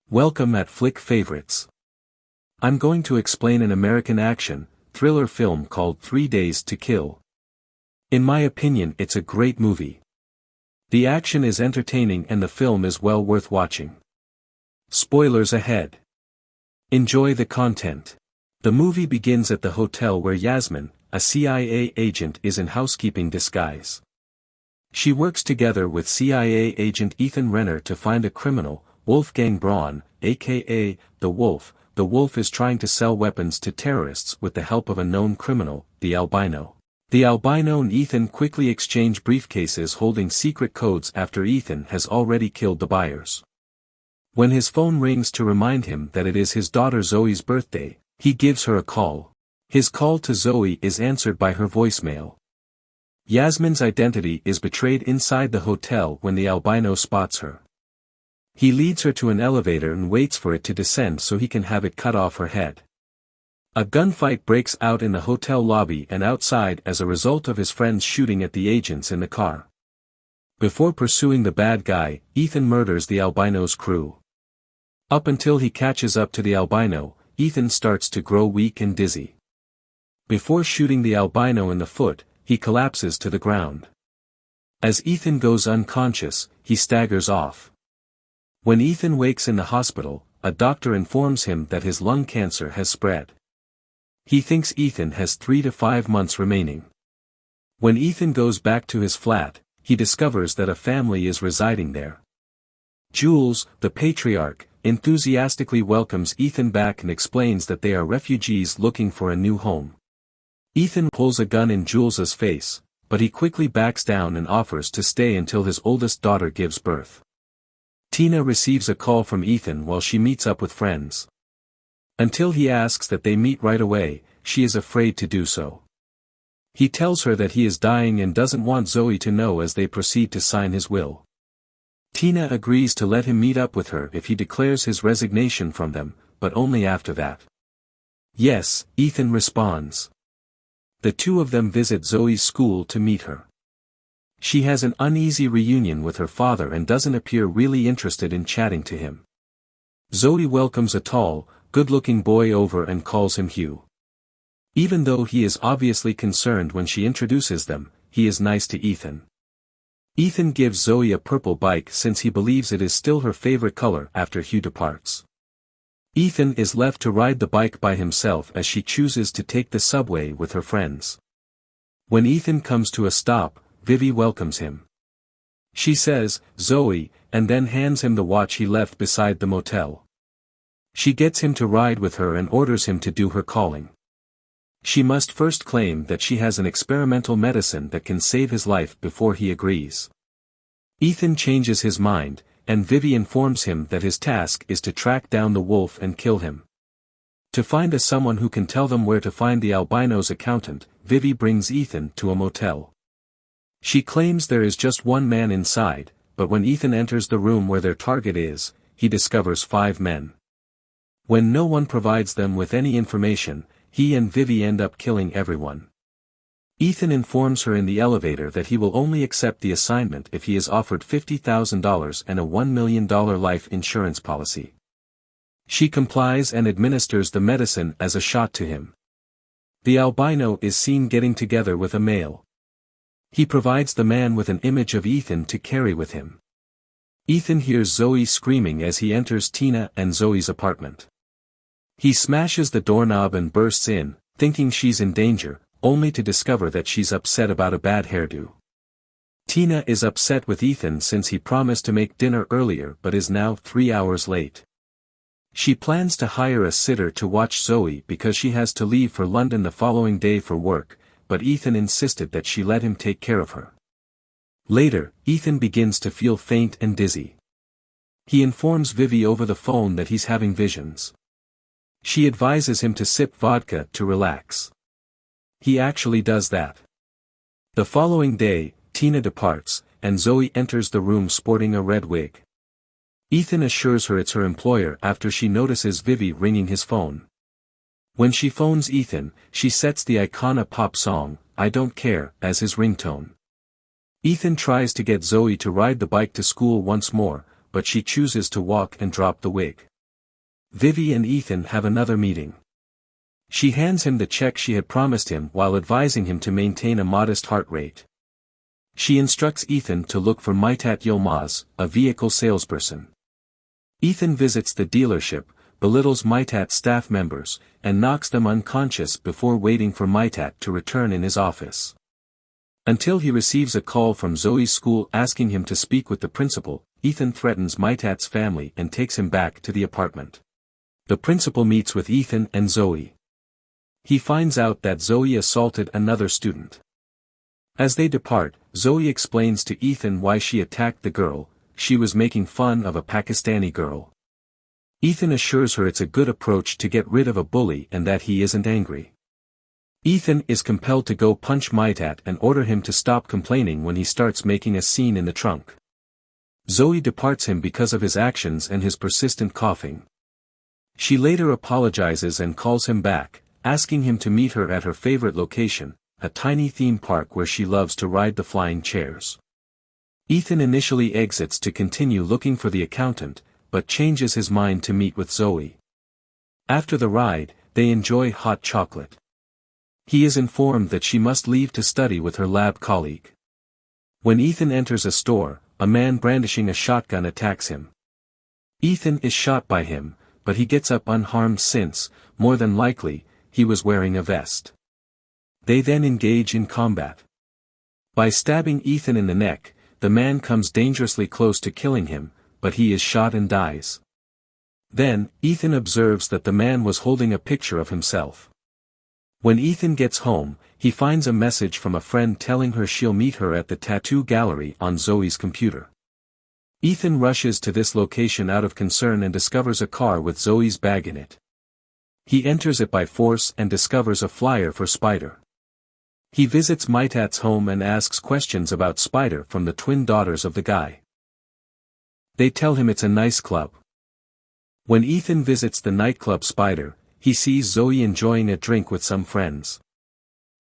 Welcome at Flick Favorites. I'm going to explain an American action, thriller film called 3 Days to Kill. In my opinion, it's a great movie. The action is entertaining and the film is well worth watching. Spoilers ahead. Enjoy the content. The movie begins at the hotel where Yasmin, a CIA agent, is in housekeeping disguise. She works together with CIA agent Ethan Renner to find a criminal, Wolfgang Braun, aka The Wolf. The Wolf is trying to sell weapons to terrorists with the help of a known criminal, the albino. The albino and Ethan quickly exchange briefcases holding secret codes after Ethan has already killed the buyers. When his phone rings to remind him that it is his daughter Zoe's birthday, he gives her a call. His call to Zoe is answered by her voicemail. Yasmin's identity is betrayed inside the hotel when the albino spots her. He leads her to an elevator and waits for it to descend so he can have it cut off her head. A gunfight breaks out in the hotel lobby and outside as a result of his friends shooting at the agents in the car. Before pursuing the bad guy, Ethan murders the albino's crew. Up until he catches up to the albino, Ethan starts to grow weak and dizzy. Before shooting the albino in the foot, he collapses to the ground. As Ethan goes unconscious, he staggers off. When Ethan wakes in the hospital, a doctor informs him that his lung cancer has spread. He thinks Ethan has 3 to 5 months remaining. When Ethan goes back to his flat, he discovers that a family is residing there. Jules, the patriarch, enthusiastically welcomes Ethan back and explains that they are refugees looking for a new home. Ethan pulls a gun in Jules's face, but he quickly backs down and offers to stay until his oldest daughter gives birth. Tina receives a call from Ethan while she meets up with friends. Until he asks that they meet right away, she is afraid to do so. He tells her that he is dying and doesn't want Zoe to know as they proceed to sign his will. Tina agrees to let him meet up with her if he declares his resignation from them, but only after that. Yes, Ethan responds. The two of them visit Zoe's school to meet her. She has an uneasy reunion with her father and doesn't appear really interested in chatting to him. Zoe welcomes a tall, good-looking boy over and calls him Hugh. Even though he is obviously concerned when she introduces them, he is nice to Ethan. Ethan gives Zoe a purple bike since he believes it is still her favorite color after Hugh departs. Ethan is left to ride the bike by himself as she chooses to take the subway with her friends. When Ethan comes to a stop, Vivi welcomes him. She says, "Zoe," and then hands him the watch he left beside the motel. She gets him to ride with her and orders him to do her calling. She must first claim that she has an experimental medicine that can save his life before he agrees. Ethan changes his mind, and Vivi informs him that his task is to track down the wolf and kill him. To find someone who can tell them where to find the albino's accountant, Vivi brings Ethan to a motel. She claims there is just one man inside, but when Ethan enters the room where their target is, he discovers 5 men. When no one provides them with any information, he and Vivi end up killing everyone. Ethan informs her in the elevator that he will only accept the assignment if he is offered $50,000 and a $1 million life insurance policy. She complies and administers the medicine as a shot to him. The albino is seen getting together with a male. He provides the man with an image of Ethan to carry with him. Ethan hears Zoe screaming as he enters Tina and Zoe's apartment. He smashes the doorknob and bursts in, thinking she's in danger, only to discover that she's upset about a bad hairdo. Tina is upset with Ethan since he promised to make dinner earlier but is now 3 hours late. She plans to hire a sitter to watch Zoe because she has to leave for London the following day for work, but Ethan insisted that she let him take care of her. Later, Ethan begins to feel faint and dizzy. He informs Vivi over the phone that he's having visions. She advises him to sip vodka to relax. He actually does that. The following day, Tina departs, and Zoe enters the room sporting a red wig. Ethan assures her it's her employer after she notices Vivi ringing his phone. When she phones Ethan, she sets the iconic pop song, "I Don't Care," as his ringtone. Ethan tries to get Zoe to ride the bike to school once more, but she chooses to walk and drop the wig. Vivi and Ethan have another meeting. She hands him the check she had promised him while advising him to maintain a modest heart rate. She instructs Ethan to look for Maitat Yilmaz, a vehicle salesperson. Ethan visits the dealership, belittles Maitat's staff members, and knocks them unconscious before waiting for Maitat to return in his office. Until he receives a call from Zoe's school asking him to speak with the principal, Ethan threatens Maitat's family and takes him back to the apartment. The principal meets with Ethan and Zoe. He finds out that Zoe assaulted another student. As they depart, Zoe explains to Ethan why she attacked the girl. She was making fun of a Pakistani girl. Ethan assures her it's a good approach to get rid of a bully and that he isn't angry. Ethan is compelled to go punch Maitat and order him to stop complaining when he starts making a scene in the trunk. Zoe departs him because of his actions and his persistent coughing. She later apologizes and calls him back, asking him to meet her at her favorite location, a tiny theme park where she loves to ride the flying chairs. Ethan initially exits to continue looking for the accountant, but changes his mind to meet with Zoe. After the ride, they enjoy hot chocolate. He is informed that she must leave to study with her lab colleague. When Ethan enters a store, a man brandishing a shotgun attacks him. Ethan is shot by him, but he gets up unharmed since, more than likely, he was wearing a vest. They then engage in combat. By stabbing Ethan in the neck, the man comes dangerously close to killing him, but he is shot and dies. Then, Ethan observes that the man was holding a picture of himself. When Ethan gets home, he finds a message from a friend telling her she'll meet her at the tattoo gallery on Zoe's computer. Ethan rushes to this location out of concern and discovers a car with Zoe's bag in it. He enters it by force and discovers a flyer for Spider. He visits Maitat's home and asks questions about Spider from the twin daughters of the guy. They tell him it's a nice club. When Ethan visits the nightclub Spider, he sees Zoe enjoying a drink with some friends.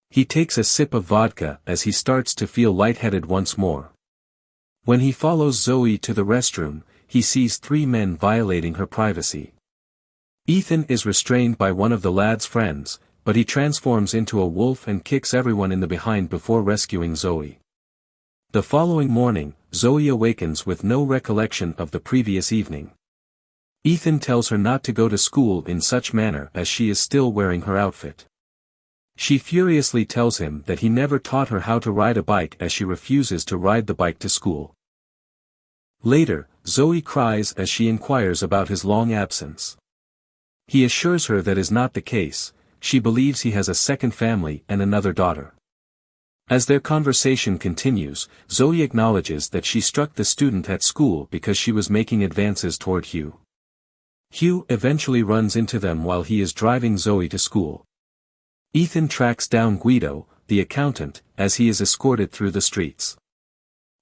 He takes a sip of vodka as he starts to feel lightheaded once more. When he follows Zoe to the restroom, he sees three men violating her privacy. Ethan is restrained by one of the lad's friends, but he transforms into a wolf and kicks everyone in the behind before rescuing Zoe. The following morning, Zoe awakens with no recollection of the previous evening. Ethan tells her not to go to school in such manner as she is still wearing her outfit. She furiously tells him that he never taught her how to ride a bike as she refuses to ride the bike to school. Later, Zoe cries as she inquires about his long absence. He assures her that is not the case. She believes he has a second family and another daughter. As their conversation continues, Zoe acknowledges that she struck the student at school because she was making advances toward Hugh. Hugh eventually runs into them while he is driving Zoe to school. Ethan tracks down Guido, the accountant, as he is escorted through the streets.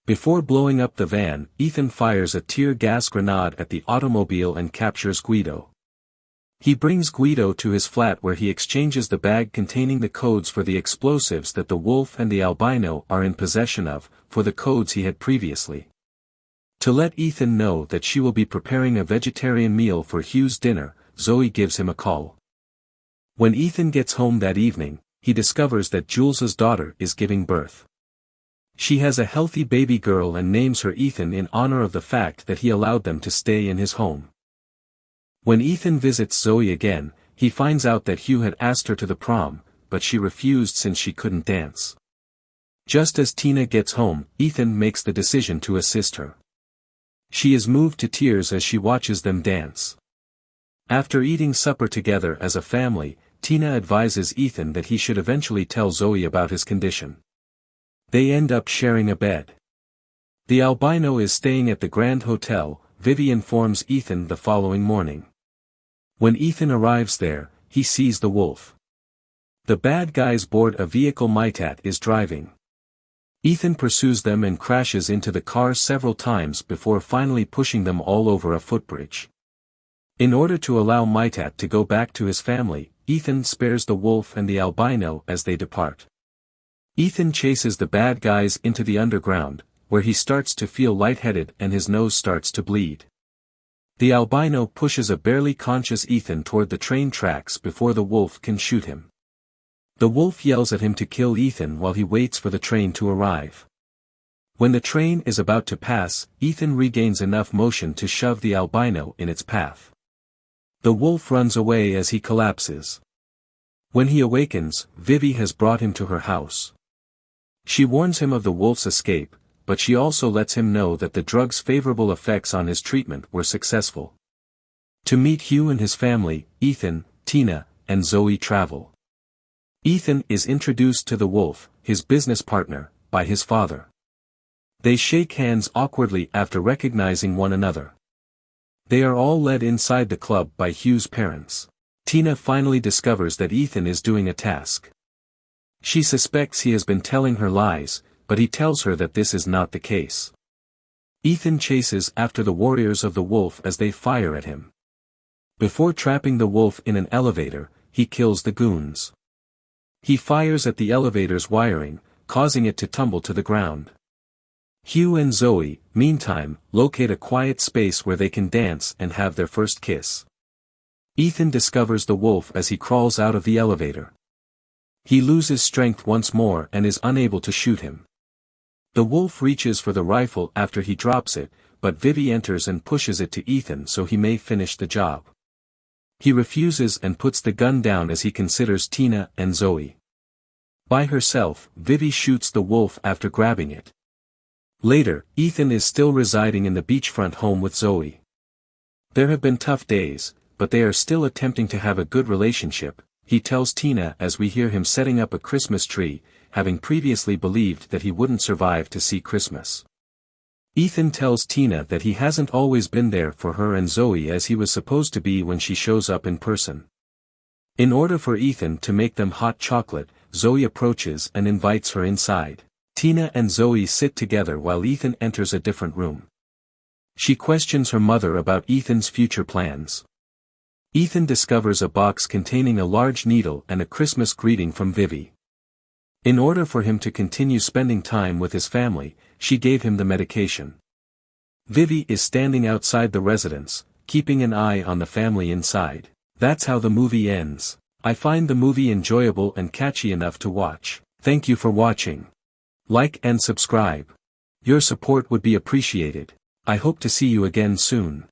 Before blowing up the van, Ethan fires a tear gas grenade at the automobile and captures Guido. He brings Guido to his flat where he exchanges the bag containing the codes for the explosives that the wolf and the albino are in possession of, for the codes he had previously. To let Ethan know that she will be preparing a vegetarian meal for Hugh's dinner, Zoe gives him a call. When Ethan gets home that evening, he discovers that Jules's daughter is giving birth. She has a healthy baby girl and names her Ethan in honor of the fact that he allowed them to stay in his home. When Ethan visits Zoe again, he finds out that Hugh had asked her to the prom, but she refused since she couldn't dance. Just as Tina gets home, Ethan makes the decision to assist her. She is moved to tears as she watches them dance. After eating supper together as a family, Tina advises Ethan that he should eventually tell Zoe about his condition. They end up sharing a bed. The albino is staying at the Grand Hotel. Vivi informs Ethan the following morning. When Ethan arrives there, he sees the wolf. The bad guys board a vehicle Maitat is driving. Ethan pursues them and crashes into the car several times before finally pushing them all over a footbridge. In order to allow Maitat to go back to his family, Ethan spares the wolf and the albino as they depart. Ethan chases the bad guys into the underground, where he starts to feel lightheaded and his nose starts to bleed. The albino pushes a barely conscious Ethan toward the train tracks before the wolf can shoot him. The wolf yells at him to kill Ethan while he waits for the train to arrive. When the train is about to pass, Ethan regains enough motion to shove the albino in its path. The wolf runs away as he collapses. When he awakens, Vivi has brought him to her house. She warns him of the wolf's escape, but she also lets him know that the drug's favorable effects on his treatment were successful. To meet Hugh and his family, Ethan, Tina, and Zoe travel. Ethan is introduced to the wolf, his business partner, by his father. They shake hands awkwardly after recognizing one another. They are all led inside the club by Hugh's parents. Tina finally discovers that Ethan is doing a task. She suspects he has been telling her lies, but he tells her that this is not the case. Ethan chases after the warriors of the wolf as they fire at him. Before trapping the wolf in an elevator, he kills the goons. He fires at the elevator's wiring, causing it to tumble to the ground. Hugh and Zoe, meantime, locate a quiet space where they can dance and have their first kiss. Ethan discovers the wolf as he crawls out of the elevator. He loses strength once more and is unable to shoot him. The wolf reaches for the rifle after he drops it, but Vivi enters and pushes it to Ethan so he may finish the job. He refuses and puts the gun down as he considers Tina and Zoe. By herself, Vivi shoots the wolf after grabbing it. Later, Ethan is still residing in the beachfront home with Zoe. There have been tough days, but they are still attempting to have a good relationship, he tells Tina as we hear him setting up a Christmas tree, having previously believed that he wouldn't survive to see Christmas. Ethan tells Tina that he hasn't always been there for her and Zoe as he was supposed to be when she shows up in person. In order for Ethan to make them hot chocolate, Zoe approaches and invites her inside. Tina and Zoe sit together while Ethan enters a different room. She questions her mother about Ethan's future plans. Ethan discovers a box containing a large needle and a Christmas greeting from Vivi. In order for him to continue spending time with his family, she gave him the medication. Vivi is standing outside the residence, keeping an eye on the family inside. That's how the movie ends. I find the movie enjoyable and catchy enough to watch. Thank you for watching. Like and subscribe. Your support would be appreciated. I hope to see you again soon.